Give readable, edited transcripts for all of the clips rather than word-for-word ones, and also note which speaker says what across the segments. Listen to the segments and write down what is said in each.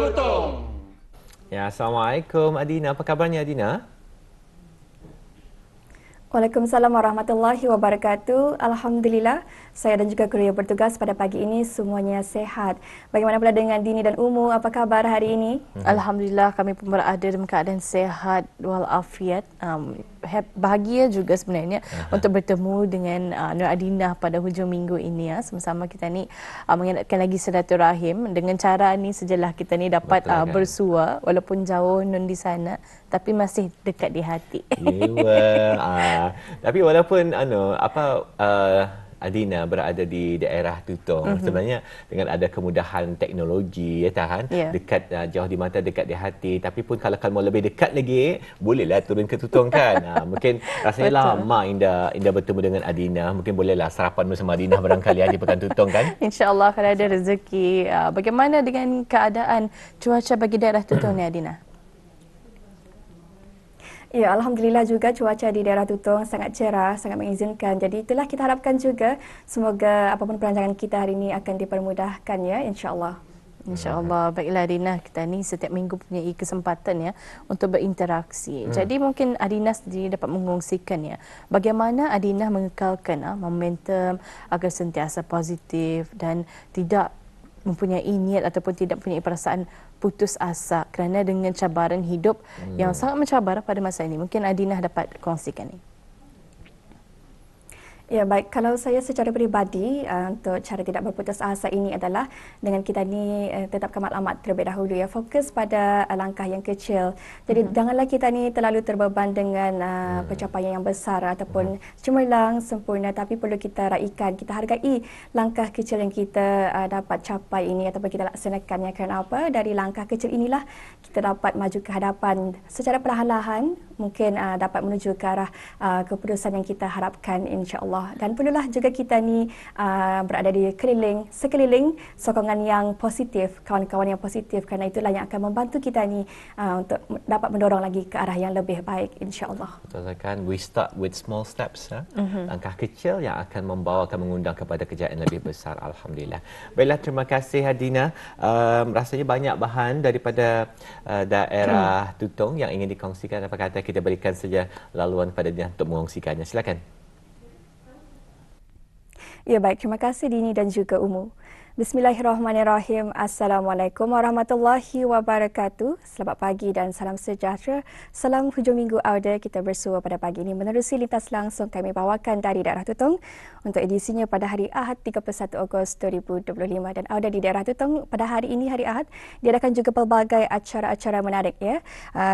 Speaker 1: Tutong.
Speaker 2: Ya, Assalamualaikum Adina. Apa kabarnya Adina?
Speaker 3: Waalaikumsalam warahmatullahi wabarakatuh. Alhamdulillah, saya dan juga kru yang bertugas pada pagi ini semuanya sehat. Bagaimana pula dengan Dini dan Umu? Apa kabar hari ini?
Speaker 4: Alhamdulillah, kami pun berada dalam keadaan sehat walafiat. Bahagia juga sebenarnya untuk bertemu dengan Nur Adina pada hujung minggu ini. Sama-sama kita ni mengeratkan lagi silaturahim dengan cara ni sejelah kita ni dapat bersua walaupun jauh Nun di sana tapi masih dekat di hati.
Speaker 2: Tapi walaupun Adina berada di daerah Tutong, sebenarnya dengan ada kemudahan teknologi dekat jauh di mata dekat di hati, tapi pun kalau kamu lebih dekat lagi bolehlah turun ke Tutong kan. Mungkin rasanya lama Indah bertemu dengan Adina, mungkin bolehlah sarapan bersama Adina barangkali di Pekan Tutong kan.
Speaker 4: InsyaAllah kalau ada rezeki. Bagaimana dengan keadaan cuaca bagi daerah Tutong ni Adina?
Speaker 3: Ya, Alhamdulillah juga cuaca di daerah Tutong sangat cerah, sangat mengizinkan. Jadi itulah kita harapkan juga semoga apapun perancangan kita hari ini akan dipermudahkan ya, insya-Allah.
Speaker 4: InsyaAllah. Baiklah Adina, kita ni setiap minggu punya kesempatan ya untuk berinteraksi. Jadi mungkin Adina sendiri dapat mengongsikan ya bagaimana Adina mengekalkan momentum agar sentiasa positif dan tidak mempunyai niat ataupun tidak mempunyai perasaan putus asa kerana dengan cabaran hidup yang sangat mencabar pada masa ini. Mungkin Adina dapat kongsikan ni.
Speaker 3: Ya, baik. Kalau saya secara peribadi untuk cara tidak berputus asa ini adalah dengan kita ni tetapkan matlamat terlebih dahulu ya, fokus pada langkah yang kecil. Jadi janganlah kita ni terlalu terbeban dengan pencapaian yang besar ataupun cemerlang sempurna, tapi perlu kita raikan, kita hargai langkah kecil yang kita dapat capai ini ataupun kita laksanakannya. Kerana apa? Dari langkah kecil inilah kita dapat maju ke hadapan secara perlahan-lahan, mungkin dapat menuju ke arah keputusan yang kita harapkan, insya-Allah. Dan perlulah juga kita ni berada di sekeliling sokongan yang positif, kawan-kawan yang positif, kerana itulah yang akan membantu kita ni untuk dapat mendorong lagi ke arah yang lebih baik, insya-Allah.
Speaker 2: Betul kan, we start with small steps langkah kecil yang akan mengundang kepada kejayaan lebih besar. Alhamdulillah. Baiklah, terima kasih Adina. Rasanya banyak bahan daripada daerah Tutong yang ingin dikongsikan. Apa kata kita berikan saja laluan kepada dia untuk mengongsikannya. Silakan.
Speaker 3: Ya, baik. Terima kasih Dini dan juga Umu. Bismillahirrahmanirrahim. Assalamualaikum warahmatullahi wabarakatuh. Selamat pagi dan salam sejahtera. Salam hujung minggu Auda. Kita bersua pada pagi ini menerusi lintas langsung kami bawakan dari daerah Tutong untuk edisinya pada hari Ahad 31 Ogos 2025. Dan Auda di daerah Tutong pada hari ini, hari Ahad, diadakan juga pelbagai acara-acara menarik ya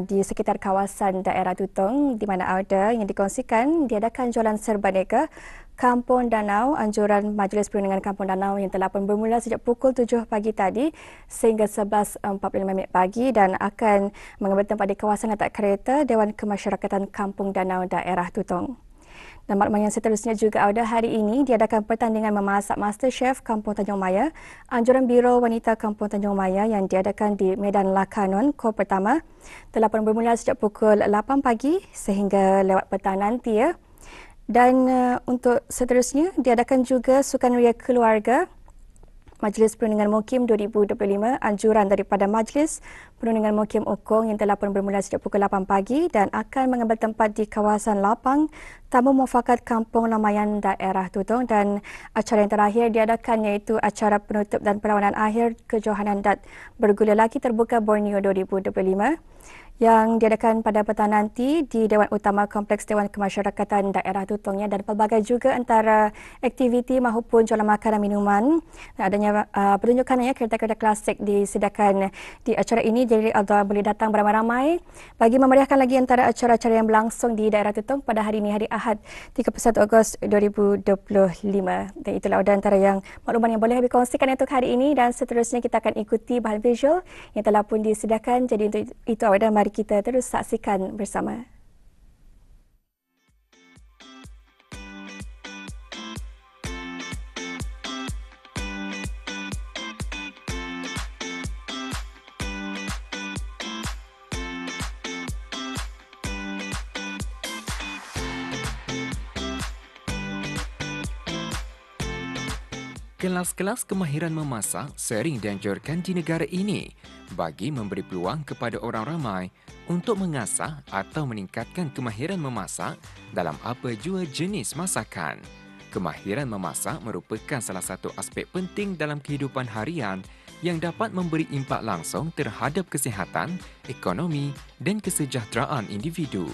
Speaker 3: di sekitar kawasan daerah Tutong, di mana Auda yang dikongsikan diadakan jualan serbaneka Kampung Danau, anjuran Majlis Perundingan Kampung Danau yang telah pun bermula sejak pukul 7 pagi tadi sehingga 11.45 pagi dan akan mengambil tempat di kawasan letak kereta Dewan Kemasyarakatan Kampung Danau daerah Tutong. Dan makluman yang seterusnya juga ada hari ini diadakan pertandingan memasak MasterChef Kampung Tanjung Maya, anjuran Biro Wanita Kampung Tanjung Maya yang diadakan di Medan Lakanon, Kor Pertama, telah pun bermula sejak pukul 8 pagi sehingga lewat petang nanti ya. Dan untuk seterusnya diadakan juga Sukan Ria Keluarga Majlis Perundingan Mukim 2025, anjuran daripada Majlis Perundingan Mukim Okong yang telah pun bermula sejak pukul 8 pagi dan akan mengambil tempat di kawasan lapang Tamu Mufakat Kampung Lamayan daerah Tutong. Dan acara yang terakhir diadakan iaitu acara penutup dan perlawanan akhir kejohanan dat bergula lelaki terbuka Borneo 2025 yang diadakan pada petang nanti di Dewan Utama Kompleks Dewan Kemasyarakatan Daerah Tutongnya. Dan pelbagai juga antara aktiviti maupun jualan makanan minuman. Dan adanya pertunjukan kereta-kereta klasik disediakan di acara ini, jadi anda boleh datang beramai-ramai bagi memeriahkan lagi antara acara-acara yang berlangsung di daerah Tutong pada hari ini, hari Ahad 31 Ogos 2025. Dan itulah antara yang makluman yang boleh dikongsikan untuk hari ini. Dan seterusnya kita akan ikuti bahan visual yang telah pun disediakan. Jadi untuk itu awal mari kita terus saksikan bersama.
Speaker 1: Kelas-kelas kemahiran memasak sering dianjurkan di negara ini bagi memberi peluang kepada orang ramai untuk mengasah atau meningkatkan kemahiran memasak dalam apa jua jenis masakan. Kemahiran memasak merupakan salah satu aspek penting dalam kehidupan harian yang dapat memberi impak langsung terhadap kesihatan, ekonomi dan kesejahteraan individu.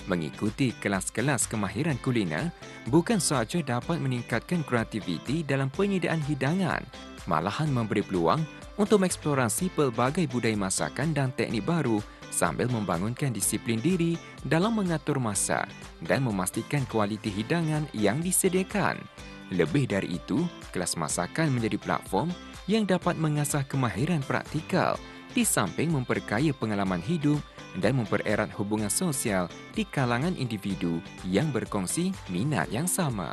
Speaker 1: Mengikuti kelas-kelas kemahiran kuliner bukan sahaja dapat meningkatkan kreativiti dalam penyediaan hidangan, malahan memberi peluang untuk mengeksplorasi pelbagai budaya masakan dan teknik baru sambil membangunkan disiplin diri dalam mengatur masak dan memastikan kualiti hidangan yang disediakan. Lebih dari itu, kelas masakan menjadi platform yang dapat mengasah kemahiran praktikal di samping memperkaya pengalaman hidup dan mempererat hubungan sosial di kalangan individu yang berkongsi minat yang sama.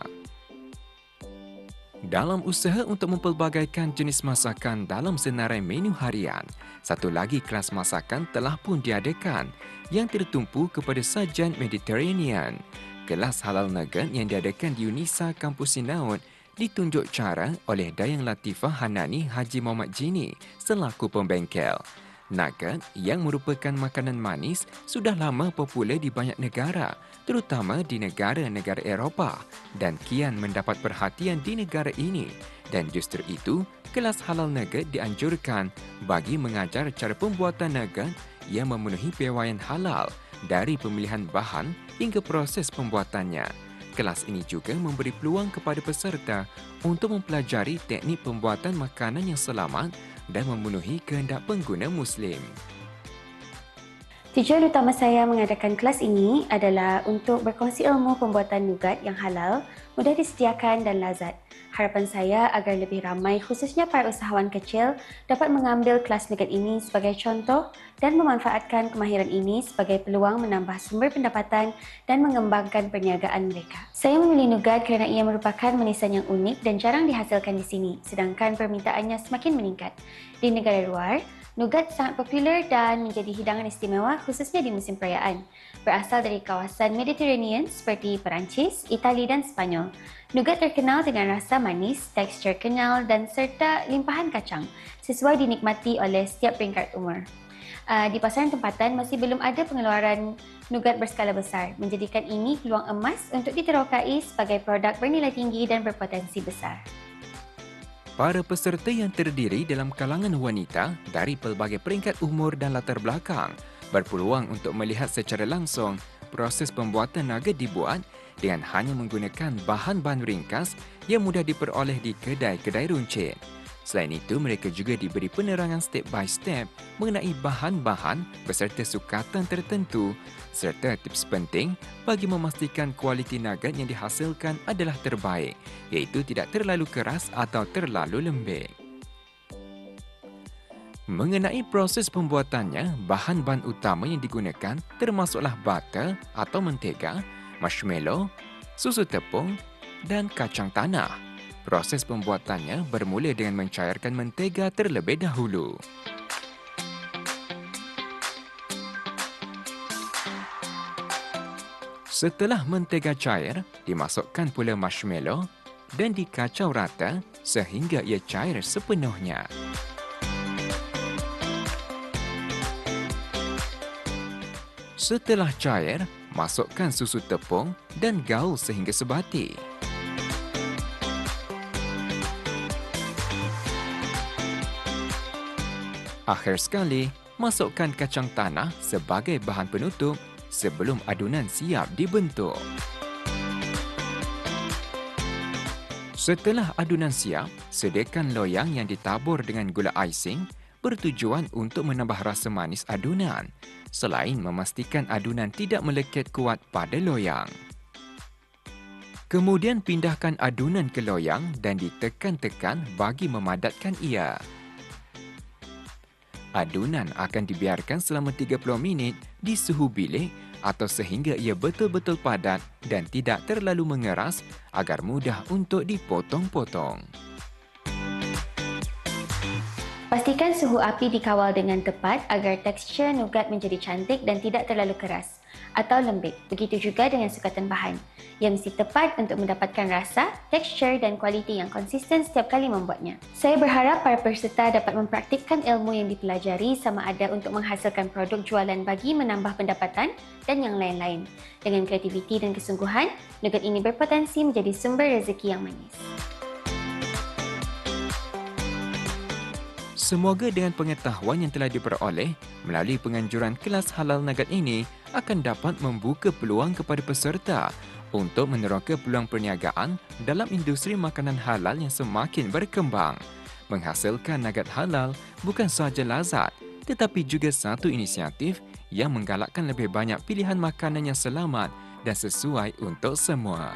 Speaker 1: Dalam usaha untuk mempelbagaikan jenis masakan dalam senarai menu harian, satu lagi kelas masakan telah pun diadakan yang tertumpu kepada sajian Mediterranean. Kelas halal nugget yang diadakan di Unisa Kampus Sinaud ditunjuk cara oleh Dayang Latifah Hanani Haji Muhammad Jini selaku pembengkel. Nugget yang merupakan makanan manis sudah lama popular di banyak negara, terutama di negara-negara Eropah dan kian mendapat perhatian di negara ini. Dan justru itu, kelas halal nugget dianjurkan bagi mengajar cara pembuatan nugget yang memenuhi piawaian halal dari pemilihan bahan hingga proses pembuatannya. Kelas ini juga memberi peluang kepada peserta untuk mempelajari teknik pembuatan makanan yang selamat dan memenuhi kehendak pengguna Muslim.
Speaker 5: Tujuan utama saya mengadakan kelas ini adalah untuk berkongsi ilmu pembuatan nougat yang halal, mudah disediakan dan lazat. Harapan saya agar lebih ramai, khususnya para usahawan kecil, dapat mengambil kelas nougat ini sebagai contoh dan memanfaatkan kemahiran ini sebagai peluang menambah sumber pendapatan dan mengembangkan perniagaan mereka. Saya memilih nougat kerana ia merupakan manisan yang unik dan jarang dihasilkan di sini, sedangkan permintaannya semakin meningkat. Di negara luar, nougat sangat popular dan menjadi hidangan istimewa khususnya di musim perayaan. Berasal dari kawasan Mediterranean seperti Perancis, Itali dan Sepanyol. Nougat terkenal dengan rasa manis, tekstur kenyal dan serta limpahan kacang, sesuai dinikmati oleh setiap peringkat umur. Di pasaran tempatan masih belum ada pengeluaran nougat berskala besar, menjadikan ini peluang emas untuk diterokai sebagai produk bernilai tinggi dan berpotensi besar.
Speaker 1: Para peserta yang terdiri dalam kalangan wanita dari pelbagai peringkat umur dan latar belakang berpeluang untuk melihat secara langsung proses pembuatan nugget dibuat dengan hanya menggunakan bahan-bahan ringkas yang mudah diperoleh di kedai-kedai runcit. Selain itu, mereka juga diberi penerangan step by step mengenai bahan-bahan beserta sukatan tertentu serta tips penting bagi memastikan kualiti nugget yang dihasilkan adalah terbaik, iaitu tidak terlalu keras atau terlalu lembek. Mengenai proses pembuatannya, bahan-bahan utama yang digunakan termasuklah butter atau mentega, marshmallow, susu tepung dan kacang tanah. Proses pembuatannya bermula dengan mencairkan mentega terlebih dahulu. Setelah mentega cair, dimasukkan pula marshmallow dan dikacau rata sehingga ia cair sepenuhnya. Setelah cair, masukkan susu tepung dan gaul sehingga sebati. Akhir sekali, masukkan kacang tanah sebagai bahan penutup sebelum adunan siap dibentuk. Setelah adunan siap, sediakan loyang yang ditabur dengan gula icing bertujuan untuk menambah rasa manis adunan, selain memastikan adunan tidak melekat kuat pada loyang. Kemudian pindahkan adunan ke loyang dan ditekan-tekan bagi memadatkan ia. Adunan akan dibiarkan selama 30 minit di suhu bilik atau sehingga ia betul-betul padat dan tidak terlalu mengeras agar mudah untuk dipotong-potong.
Speaker 5: Pastikan suhu api dikawal dengan tepat agar tekstur nougat menjadi cantik dan tidak terlalu keras. atau lembik. Begitu juga dengan sukatan bahan yang mesti tepat untuk mendapatkan rasa, tekstur dan kualiti yang konsisten setiap kali membuatnya. Saya berharap para peserta dapat mempraktikkan ilmu yang dipelajari sama ada untuk menghasilkan produk jualan bagi menambah pendapatan dan yang lain-lain. Dengan kreativiti dan kesungguhan, nugat ini berpotensi menjadi sumber rezeki yang manis.
Speaker 1: Semoga dengan pengetahuan yang telah diperoleh melalui penganjuran kelas halal nugat ini akan dapat membuka peluang kepada peserta untuk meneroka peluang perniagaan dalam industri makanan halal yang semakin berkembang. Menghasilkan nugat halal bukan sahaja lazat, tetapi juga satu inisiatif yang menggalakkan lebih banyak pilihan makanan yang selamat dan sesuai untuk semua.